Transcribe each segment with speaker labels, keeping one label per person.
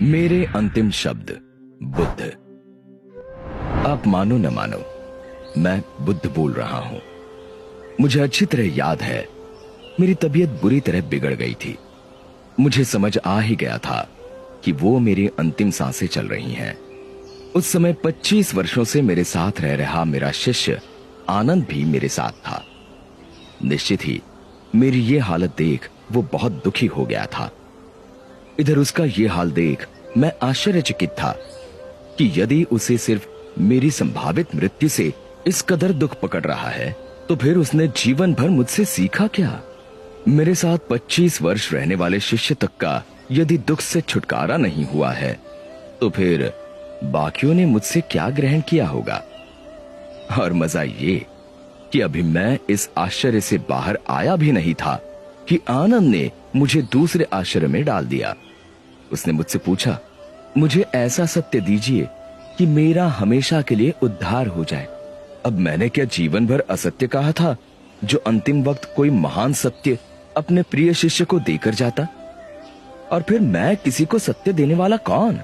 Speaker 1: मेरे अंतिम शब्द बुद्ध। आप मानो न मानो, मैं बुद्ध बोल रहा हूं। मुझे अच्छी तरह याद है, मेरी तबीयत बुरी तरह बिगड़ गई थी। मुझे समझ आ ही गया था कि वो मेरी अंतिम सांसें चल रही हैं। उस समय 25 वर्षों से मेरे साथ रह रहा मेरा शिष्य आनंद भी मेरे साथ था। निश्चित ही मेरी ये हालत देख वो बहुत दुखी हो गया था। इधर उसका ये हाल देख मैं आश्चर्यचकित था कि यदि उसे सिर्फ मेरी संभावित मृत्यु से इस कदर दुख पकड़ रहा है, तो फिर उसने जीवन भर मुझसे सीखा क्या? मेरे साथ 25 वर्ष रहने वाले शिष्य तक का यदि दुख से छुटकारा नहीं हुआ है, तो फिर बाकियों ने मुझसे क्या ग्रहण किया होगा? और मजा ये कि अभी मैं इस आश्चर्य से बाहर आया भी नहीं था कि आनंद ने मुझे दूसरे आश्चर्य में डाल दिया। उसने मुझसे पूछा, मुझे ऐसा सत्य दीजिए कि मेरा हमेशा के लिए उद्धार हो जाए। अब मैंने क्या जीवन भर असत्य कहा था, जो अंतिम वक्त कोई महान सत्य अपने प्रिय शिष्य को देकर जाता? और फिर मैं किसी को सत्य देने वाला कौन?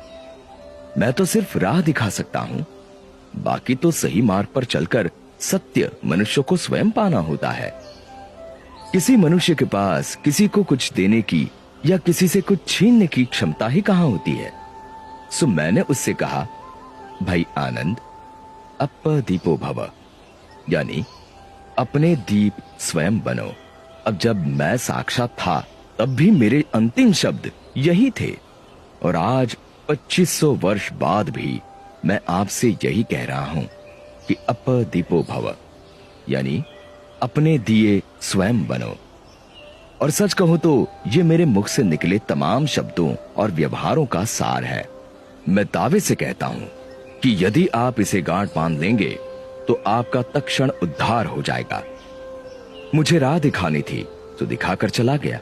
Speaker 1: मैं तो सिर्फ राह दिखा सकता हूं। बाकी तो सही मार्ग पर चलकर सत्य मनुष्य को स्वयं पाना होता है। किसी मनुष्य के पास किसी को कुछ देने की या किसी से कुछ छीनने की क्षमता ही कहां होती है। सो मैंने उससे कहा, भाई आनंद, अप्पदीपो भव, यानी अपने दीप स्वयं बनो। अब जब मैं साक्षात था तब भी मेरे अंतिम शब्द यही थे, और आज 2500 वर्ष बाद भी मैं आपसे यही कह रहा हूं कि अप्पदीपो भव, यानी अपने दिए स्वयं बनो। और सच कहूं तो ये मेरे मुख से निकले तमाम शब्दों और व्यवहारों का सार है। मैं दावे से कहता हूं कि यदि आप इसे गांठ बांध लेंगे तो आपका तत्क्षण उद्धार हो जाएगा। मुझे राह दिखानी थी तो दिखाकर चला गया।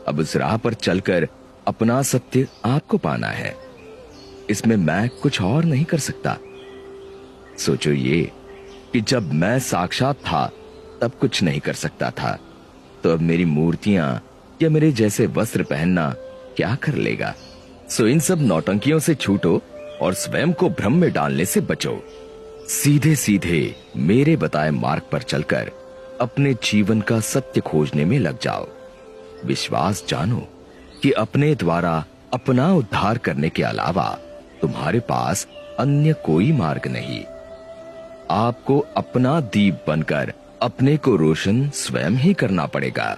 Speaker 1: अब उस राह पर चलकर अपना सत्य आपको पाना है। इसमें मैं कुछ और नहीं कर सकता। सोचो ये कि जब मैं साक्षात था तब कुछ नहीं कर सकता था, तो अब मेरी मूर्तियां या मेरे जैसे वस्त्र पहनना क्या कर लेगा? सो इन सब नौटंकियों से छूटो और स्वयं को भ्रम में डालने से बचो। सीधे सीधे मेरे बताए मार्ग पर चलकर अपने जीवन का सत्य खोजने में लग जाओ। विश्वास जानो कि अपने द्वारा अपना उद्धार करने के अलावा तुम्हारे पास अन्य कोई मार्ग नहीं। आपको अपना दीप बनकर अपने को रोशन स्वयं ही करना पड़ेगा।